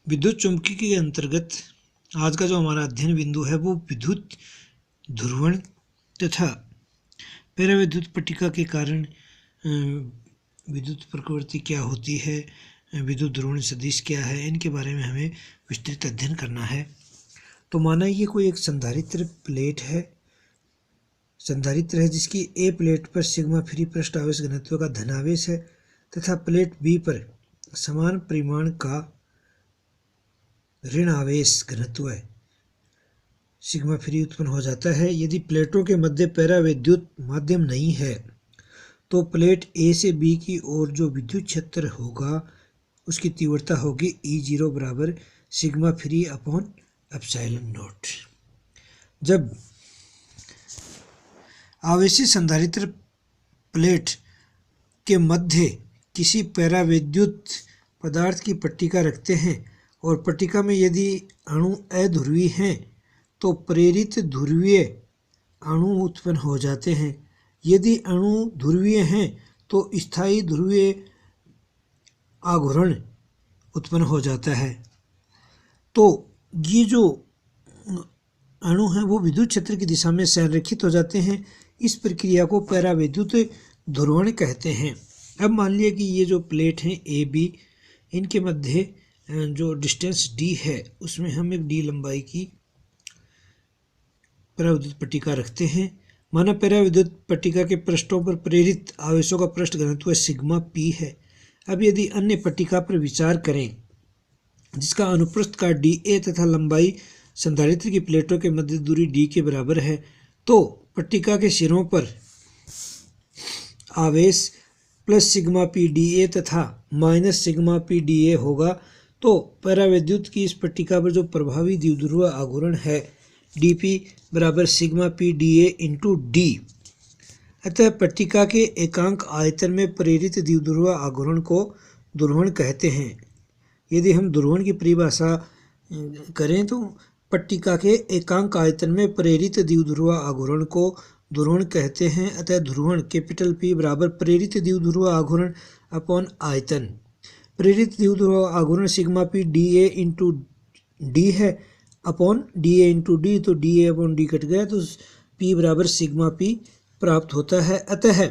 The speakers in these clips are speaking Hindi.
विद्युत चुम्बकीय के अंतर्गत आज का जो हमारा अध्ययन बिंदु है वो विद्युत ध्रुवण तथा परावैद्युत पट्टिका के कारण विद्युत प्रवृत्ति क्या होती है, विद्युत ध्रुवण सदिश क्या है, इनके बारे में हमें विस्तृत अध्ययन करना है। तो माना ये कोई एक संधारित्र प्लेट है, जिसकी ए प्लेट पर सिग्मा फ्री पृष्ठ आवेश घनत्व का धनावेश है तथा प्लेट बी पर समान परिमाण का ऋण आवेश घनत्व है, सिग्मा फ्री उत्पन्न हो जाता है। यदि प्लेटों के मध्य परावैद्युत माध्यम नहीं है तो प्लेट ए से बी की ओर जो विद्युत क्षेत्र होगा उसकी तीव्रता होगी E0 बराबर sigma free upon epsilon not. जब आवेशित संधारित्र प्लेट के मध्य किसी परावैद्युत पदार्थ की पट्टिका रखते हैं और पट्टिका में यदि अणु अध्रुवीय हैं तो प्रेरित ध्रुवीय अणु उत्पन्न हो जाते हैं। यदि अणु ध्रुवीय हैं तो स्थायी ध्रुवीय आघूर्ण उत्पन्न हो जाता है। तो ये जो अणु हैं वो विद्युत क्षेत्र की दिशा में संरेखित हो जाते हैं। इस प्रक्रिया को परावैद्युत ध्रुवण कहते हैं। अब मान लिया कि ये जो प्लेट हैं ए बी, इनके मध्य जो डिस्टेंस d है उसमें हम एक d लंबाई की परावैद्युत पट्टिका रखते हैं। माना परावैद्युत पट्टिका के पृष्ठों पर प्रेरित आवेशों का पृष्ठ घनत्व सिग्मा p है। अब यदि अन्य पट्टिका पर विचार करें जिसका अनुप्रस्थ का dA तथा लंबाई संधारित्र की प्लेटों के मध्य दूरी d के बराबर है, तो पट्टिका के सिरों पर आवेश प्लस सिग्मा p dA तथा माइनस सिग्मा p dA होगा। तो परावैद्युत की इस पट्टिका पर जो प्रभावी द्विध्रुव आघूर्ण है dP बराबर sigma p dA into d। अतः पट्टिका के एकांक आयतन में प्रेरित द्विध्रुव आघूर्ण को ध्रुवण कहते हैं। यदि हम ध्रुवण की परिभाषा करें तो पट्टिका के एकांक आयतन में प्रेरित द्विध्रुव आघूर्ण को ध्रुवण कहते हैं। अतः ध्रुवण कैपिटल P बराबर प्रेरित द्विध्रुव आघूर्ण अपॉन आयतन। प्रेरित द्विध्रुव आघूर्ण sigma p dA into d है अपॉन dA इंटू d, तो dA अपॉन d कट गया तो p बराबर सिग्मा p प्राप्त होता है। अतः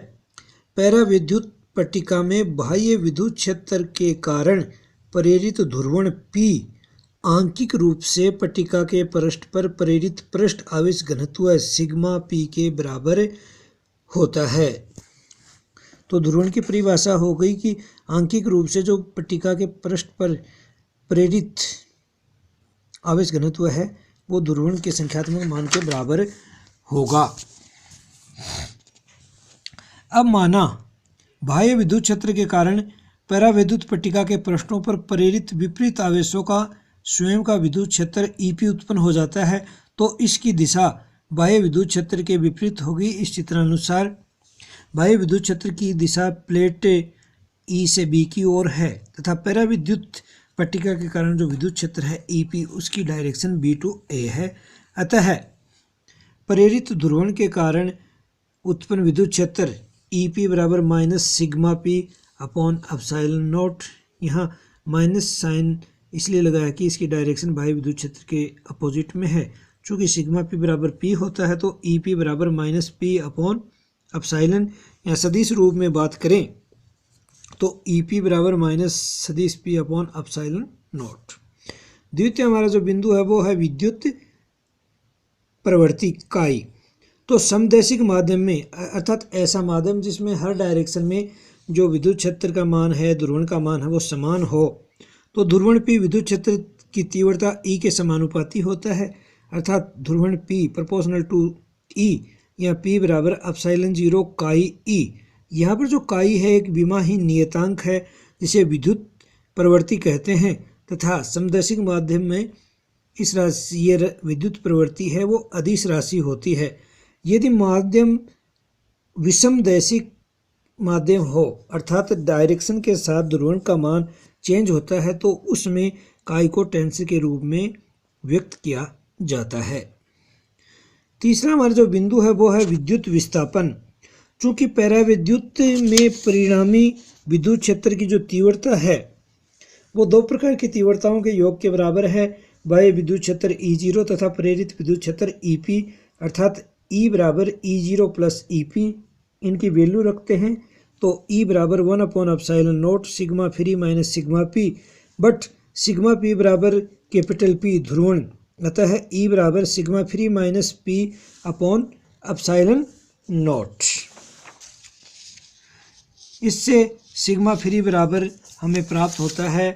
परावैद्युत पट्टिका में बाह्य विद्युत क्षेत्र के कारण प्रेरित ध्रुवण p आंशिक रूप से पट्टिका के पृष्ठ पर प्रेरित पृष्ठ आवेश घनत्व सिग्मा p के बराबर होता है। तो ध्रुवण की परिभाषा हो गई कि आंशिक रूप से जो पट्टिका के पृष्ठ पर प्रेरित आवेश घनत्व है वो ध्रुवण के संख्यात्मक मान के बराबर होगा। अब माना बाह्य विद्युत क्षेत्र के कारण परावैद्युत पट्टिका के पृष्ठों पर प्रेरित विपरीत आवेशों का स्वयं का विद्युत क्षेत्र EP उत्पन्न हो जाता है, तो इसकी दिशा बाह्य विद्युत क्षेत्र के विपरीत होगी। इस चित्रानुसार बाह्य विद्युत क्षेत्र की दिशा प्लेट E से B की ओर है तथा परावैद्युत पट्टिका के कारण जो विद्युत क्षेत्र है EP उसकी डायरेक्शन B to A है। अतः प्रेरित ध्रुवण के कारण उत्पन्न विद्युत क्षेत्र EP बराबर minus sigma P upon epsilon not. यहाँ माइनस साइन इसलिए लगाया कि इसकी डायरेक्शन बाह्य विद्युत क्षेत्र के अपोजिट में है। चूँकि सिग्मा P बराबर P होता है तो EP बराबर माइनस P अपॉन एप्सिलॉन। या सदिश रूप में बात करें तो EP बराबर माइनस सदिश P अपॉन एप्सिलॉन नॉट। द्वितीय हमारा जो बिंदु है वो है विद्युत प्रवृत्ति इकाई। तो समदैशिक माध्यम में अर्थात ऐसा माध्यम जिसमें हर डायरेक्शन में जो विद्युत क्षेत्र का मान है, ध्रुवण का मान है वो समान हो, तो ध्रुवण P विद्युत क्षेत्र की तीव्रता E के समानुपाती होता है। अर्थात ध्रुवण P प्रोपोर्शनल टू E या P बराबर एप्सिलॉन 0 काई E। यहाँ पर जो काई है एक विमाहीन नियतांक है जिसे विद्युत प्रवृत्ति कहते हैं तथा समदैशिक माध्यम में इस राशि ये विद्युत प्रवृत्ति है वो अदिश राशि होती है। यदि माध्यम विषमदैशिक माध्यम हो अर्थात डायरेक्शन के साथ ध्रुवण का मान चेंज होता है तो उसमें काई को टेंसर के रूप में व्यक्त किया जाता है। तीसरा हमारा जो बिंदु है वो है विद्युत विस्थापन। चूँकि परावैद्युत में परिणामी विद्युत क्षेत्र की जो तीव्रता है वो दो प्रकार की तीव्रताओं के योग के बराबर है। बाह्य विद्युत क्षेत्र E0 तथा प्रेरित विद्युत क्षेत्र EP, अर्थात E बराबर E0 प्लस EP। इनकी वैल्यू रखते हैं तो E बराबर 1/ε0 sigma free minus sigma P, but sigma P बराबर कैपिटल P ध्रुवण, अतः E बराबर sigma free minus P upon ε0। इससे सिग्मा फ्री बराबर हमें प्राप्त होता है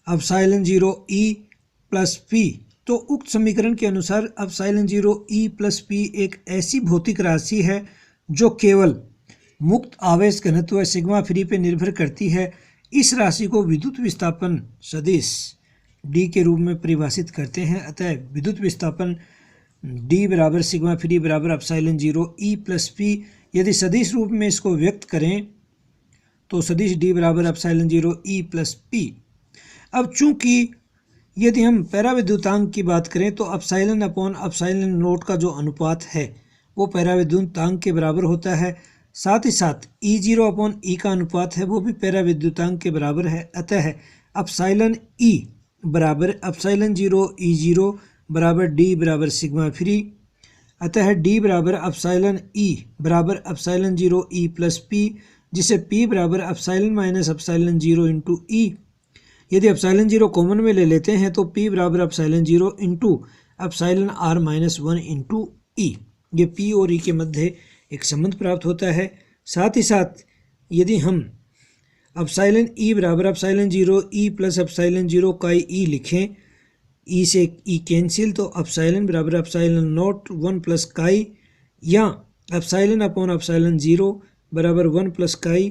ε0 E प्लस P। तो उक्त समीकरण के अनुसार ε0 E प्लस P एक ऐसी भौतिक राशि है जो केवल मुक्त आवेश घनत्व सिग्मा फ्री पर निर्भर करती है। इस राशि को विद्युत विस्थापन सदिश D के रूप में परिभाषित करते हैं। अतः विद्युत विस्थापन D बराबर सिग्मा फ्री बराबर ε0 E प्लस P। यदि सदिश रूप में इसको व्यक्त करें तो सदिश D बराबर ε0 E प्लस P। अब चूंकि यदि हम पैराविद्युतांक की बात करें तो एप्सिलॉन अपॉन ε0 का जो अनुपात है वो पैराविद्युतांक के बराबर होता है। साथ ही साथ E0 अपॉन E का अनुपात है वो भी पैराविद्युतांक के बराबर है। अतः एप्सिलॉन E बराबर ε0 E0 बराबर D बराबर सिग्मा फ्री। अतः D बराबर एप्सिलॉन E बराबर ε0 E प्लस P, जिसे P बराबर एप्सिलॉन माइनस ε0 इंटू E। यदि ε0 कॉमन में ले लेते हैं तो P बराबर ε0 into epsilon R minus 1 into E। ये P और E के मध्य एक संबंध प्राप्त होता है। साथ ही साथ यदि हम एप्सिलॉन E बराबर ε0 E प्लस ε0 का E लिखें, E से E कैंसिल, तो एप्सिलॉन बराबर ε0 1 प्लस काई, या एप्सिलॉन अपॉन ε0 बराबर 1 प्लस काई।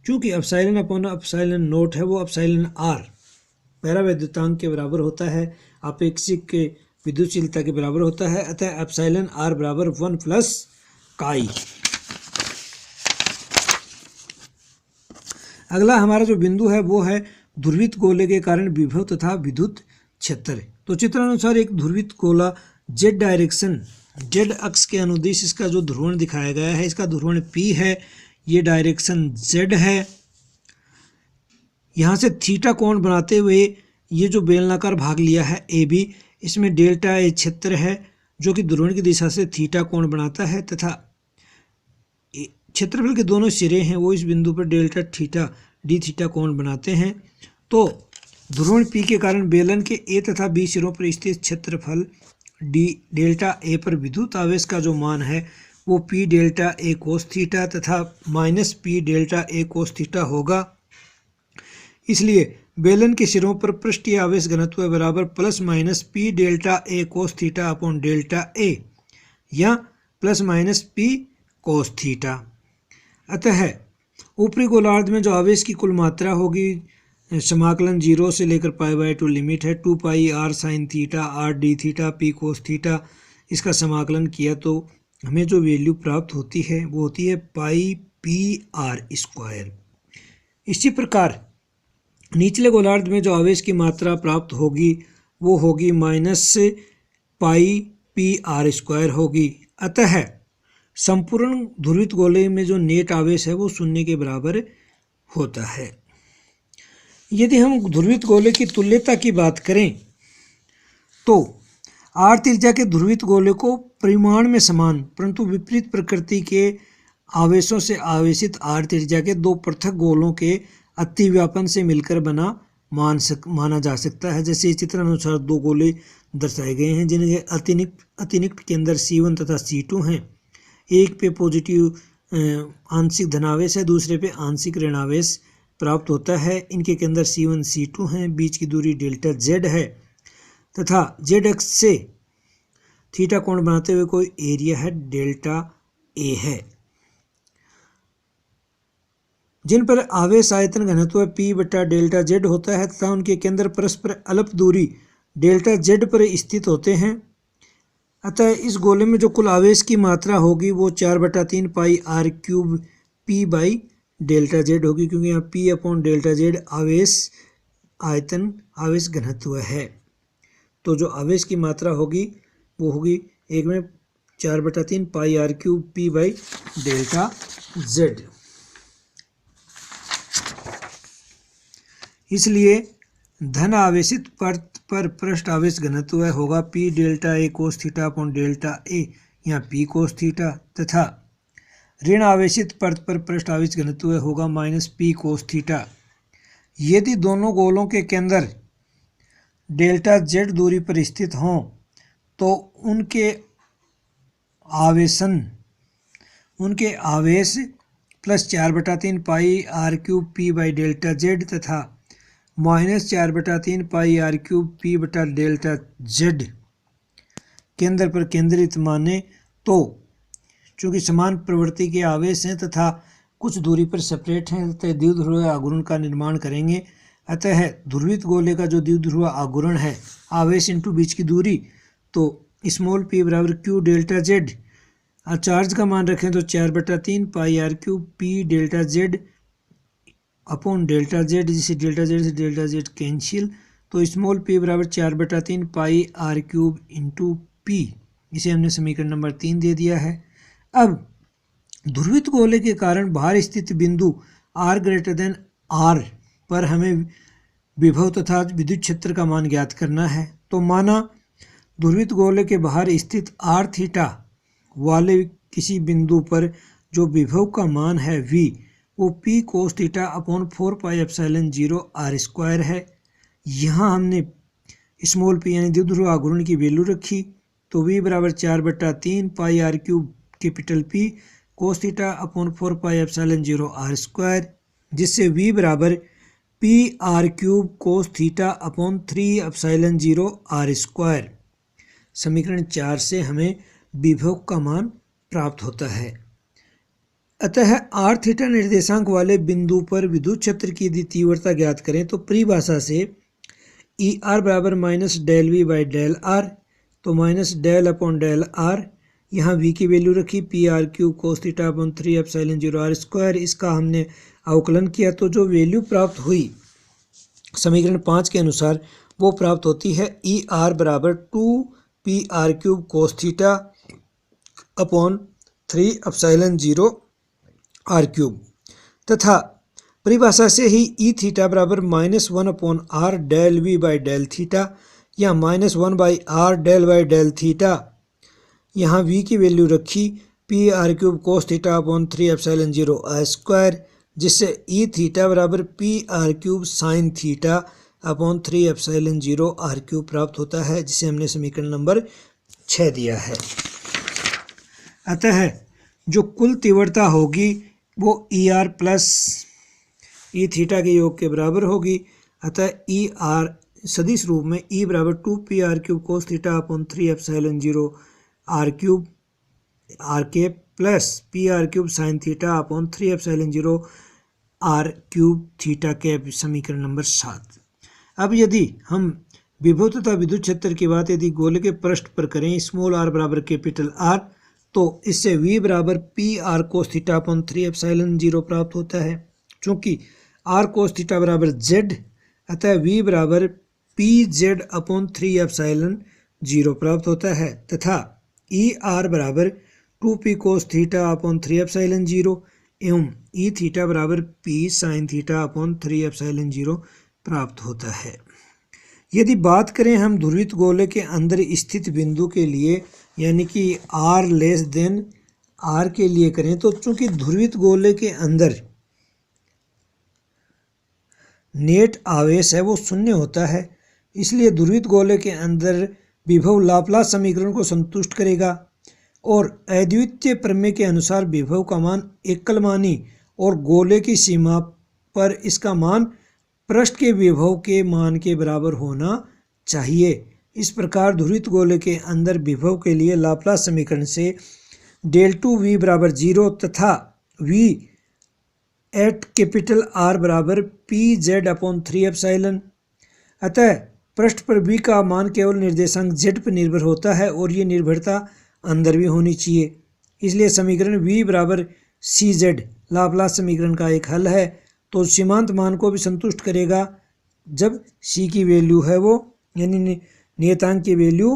चूँकि एप्सिलॉन अपॉन ε0 है वो एप्सिलॉन R पैराविद्युतांक के बराबर होता है, आपेक्षिक के विद्युतशीलता के बराबर होता है। अतः एप्सिलॉन R बराबर 1 प्लस काई। अगला हमारा जो बिंदु है वो है ध्रुवित गोले के कारण विभव तथा विद्युत क्षेत्र। तो चित्रानुसार एक ध्रुवित गोला Z डायरेक्शन, Z अक्ष के अनुदिश इसका जो ध्रुवण दिखाया गया है, इसका ध्रुवण P है, ये डायरेक्शन Z है। यहाँ से थीटा कोण बनाते हुए ये जो बेलनाकार भाग लिया है AB, इसमें डेल्टा A क्षेत्र है जो कि ध्रुवण की दिशा से थीटा कोण बनाता है, तथा क्षेत्रफल के दोनों सिरे हैं वो इस बिंदु पर डेल्टा थीटा D थीटा कोण बनाते हैं। तो ध्रुवण P के कारण बेलन के A तथा B सिरों पर स्थित क्षेत्रफल D डेल्टा A पर विद्युत आवेश का जो मान है वो P delta A cos theta तथा minus P delta A cos theta होगा। इसलिए बेलन के सिरों पर पृष्ठीय आवेश घनत्व बराबर plus minus P delta A cos theta upon delta A, या plus minus P cos theta. अतः ऊपरी गोलार्ध में जो आवेश की कुल मात्रा होगी, समाकलन 0 से लेकर π/2 लिमिट है 2 पाई R sine theta R D theta P cos theta. इसका समाकलन किया तो हमें जो वैल्यू प्राप्त होती है वो होती है π/p/r स्क्वायर। इसी प्रकार निचले गोलार्ध में जो आवेश की मात्रा प्राप्त होगी वो होगी -π/p/r स्क्वायर होगी। अतः संपूर्ण ध्रुवित गोले में जो नेट आवेश है वो शून्य के बराबर होता है। यदि हम ध्रुवित गोले की तुल्यता की बात करें तो R त्रिज्या के ध्रुवित गोले को परिमाण में समान परंतु विपरीत प्रकृति के आवेशों से आवेशित R त्रिज्या के दो पृथक गोलों के अतिव्यापन से मिलकर बना माना जा सकता है। जैसे इस चित्रानुसार दो गोले दर्शाए गए हैं जिनके अतिनिकट के अंदर C1 तथा C2 हैं। एक पे पॉजिटिव आंशिक धनावेश है, दूसरे पे आंशिक ऋणावेश प्राप्त होता है। इनके अंदर C1 C2 हैं, बीच की दूरी डेल्टा Z है तथा Z अक्ष से थीटा कोण बनाते हुए कोई एरिया है डेल्टा A है, जिन पर आवेश आयतन घनत्व P बटा डेल्टा Z होता है तथा उनके केंद्र परस्पर अल्प दूरी डेल्टा Z पर स्थित होते हैं। अतः इस गोले में जो कुल आवेश की मात्रा होगी वो 4/3 पाई R cube P by delta Z होगी, क्योंकि यहाँ P अपॉन डेल्टा Z आवेश आयतन आवेश घनत्व है। तो जो आवेश की मात्रा होगी वो होगी एक में 4/3 पाई R cube P by delta Z। इसलिए धन आवेशित परत पर पृष्ठ आवेश घनत्व होगा P delta A cos theta upon delta A या P कोस थीटा, तथा ऋण आवेशित परत पर पृष्ठ आवेश घनत्व होगा माइनस P कोस थीटा। यदि दोनों गोलों के केंद्र डेल्टा Z दूरी पर स्थित हों तो उनके आवेश plus 4/3 pi R cube P by delta Z तथा minus 4/3 pi R cube P बटा डेल्टा Z केंद्र पर केंद्रित माने तो चूँकि समान प्रवृत्ति के आवेश हैं तथा कुछ दूरी पर सेपरेट हैं अतः द्विध्रुवीय आघूर्ण का निर्माण करेंगे। अतः ध्रुवित गोले का जो द्विध्रुवीय आघूर्ण है आवेश इंटू बीच की दूरी, तो स्मॉल p बराबर q डेल्टा Z, चार्ज का मान रखें तो 4/3 pi R cube P delta Z upon delta Z, जिसे डेल्टा Z कैंसिल, तो स्मॉल p बराबर 4/3 pi R cube into P, इसे हमने समीकरण नंबर 3 दे दिया है। अब ध्रुवित गोले के कारण बाहर स्थित बिंदु r ग्रेटर देन R पर हमें विभव तथा विद्युत क्षेत्र का मान ज्ञात करना है। तो माना ध्रुवित गोले के बाहर स्थित r थीटा वाले किसी बिंदु पर जो विभव का मान है v वो P cos theta upon 4 pi epsilon 0 r square है। यहाँ हमने स्मॉल p यानी द्विध्रुव आघूर्ण की वैल्यू रखी, तो v बराबर 4/3 pi R cube capital P cos theta upon 4 pi epsilon 0 r square, जिससे v बराबर P r cube cos theta upon 3 epsilon 0 r square. समीकरण 4 से हमें विभव का मान प्राप्त होता है। अतः r थीटा निर्देशांक वाले बिंदु पर विद्युत क्षेत्र की यदि तीव्रता ज्ञात करें तो परिभाषा से ई आर बराबर minus del V by del R, तो minus del upon del R, यहाँ v की वैल्यू रखी P R cube cos theta upon 3 epsilon 0 r square. इसका हमने अवकलन किया तो जो वैल्यू प्राप्त हुई समीकरण 5 के अनुसार वो प्राप्त होती है ई आर बराबर 2 P R cube cos theta upon 3 epsilon 0 r cube, तथा परिभाषा से ही ई थीटा बराबर -1 upon r del v by del theta या -1 by r del by del theta, यहाँ v की वैल्यू रखी P R cube cos theta upon 3 epsilon 0 r square, जिससे ई थीटा बराबर P R cube sine theta upon 3 epsilon 0 r cube प्राप्त होता है, जिसे हमने समीकरण नंबर 6 दिया है। अतः जो कुल तीव्रता होगी वो E R plus E theta के योग के बराबर होगी। अतः ई आर सदिश रूप में ई बराबर 2 P R cube cos theta upon 3 epsilon 0 r cube R के plus P R cube sine theta upon 3 epsilon 0 r cube theta के समीकरण नंबर 7। अब यदि हम विभव तथा विद्युत क्षेत्र की बात यदि गोले के पृष्ठ पर करें स्मॉल r बराबर कैपिटल R, तो इससे v बराबर P are cos theta upon 3 epsilon 0 प्राप्त होता है। चूँकि r कोस थीटा बराबर z, अतः v बराबर पी जेड अपॉन 3 एप्सिलॉन 0 प्राप्त होता है, तथा ई आर बराबर 2 P cos theta upon 3 epsilon 0 एवं ई थीटा बराबर P sign theta upon 3 epsilon 0 प्राप्त होता है। यदि बात करें हम ध्रुवित गोले के अंदर स्थित बिंदु के लिए यानी कि r लेस देन r के लिए करें, तो चूंकि ध्रुवित गोले के अंदर नेट आवेश है वो शून्य होता है, इसलिए ध्रुवित गोले के अंदर विभव लाप्लास समीकरण को संतुष्ट करेगा और अद्वितीय प्रमेय के अनुसार विभव का मान एकलमानी और गोले की सीमा पर इसका मान पृष्ठ के विभव के मान के बराबर होना चाहिए। इस प्रकार ध्रुवित गोले के अंदर विभव के लिए लाप्लास समीकरण से डेल टू वी बराबर 0 तथा v एट कैपिटल R बराबर पी जेड अपॉन 3 एप्सिलॉन। अतः पृष्ठ पर v का मान केवल निर्देशांक z पर निर्भर होता है और ये निर्भरता अंदर भी होनी चाहिए, इसलिए समीकरण v बराबर सी जेड लाप्लास समीकरण का एक हल है। तो सीमांत मान को भी संतुष्ट करेगा जब c की वैल्यू है वो यानी नियतांक की वैल्यू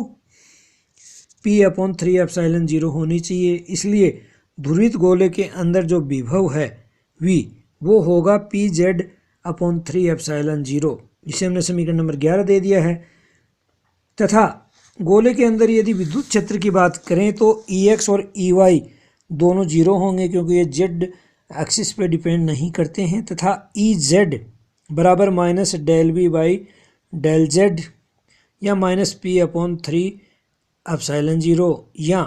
p अपॉन 3 एप्सिलॉन 0 होनी चाहिए। इसलिए ध्रुवित गोले के अंदर जो विभव है v वो होगा पी जेड अपॉन 3 एप्सिलॉन 0, इसे हमने समीकरण नंबर 11 दे दिया है। तथा गोले के अंदर यदि विद्युत क्षेत्र की बात करें तो Ex और Ey दोनों जीरो होंगे क्योंकि ये जेड एक्सिस पे डिपेंड नहीं करते हैं। तथा Ez बराबर minus del V by del Z या माइनस पी अपॉन 3 एप्सिलॉन 0, या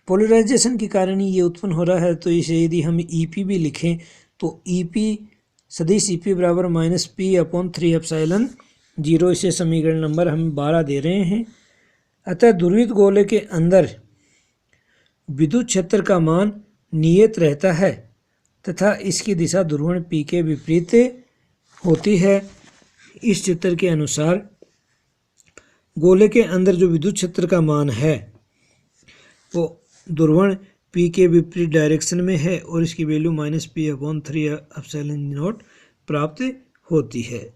पोलराइजेशन के कारण ही ये उत्पन्न हो रहा है। तो इसे यदि हम EP भी लिखें तो EP सदिश EP बराबर माइनस पी अपॉन 3 एप्सिलॉन 0, इसे समीकरण नंबर हम 12 दे रहे हैं। अतः ध्रुवित गोले के अंदर विद्युत क्षेत्र का मान नियत रहता है तथा इसकी दिशा ध्रुवण P के विपरीत होती है। इस चित्र के अनुसार गोले के अंदर जो विद्युत क्षेत्र का मान है वो ध्रुवण P के विपरीत डायरेक्शन में है और इसकी value minus P upon 3 epsilon 0 प्राप्त होती है।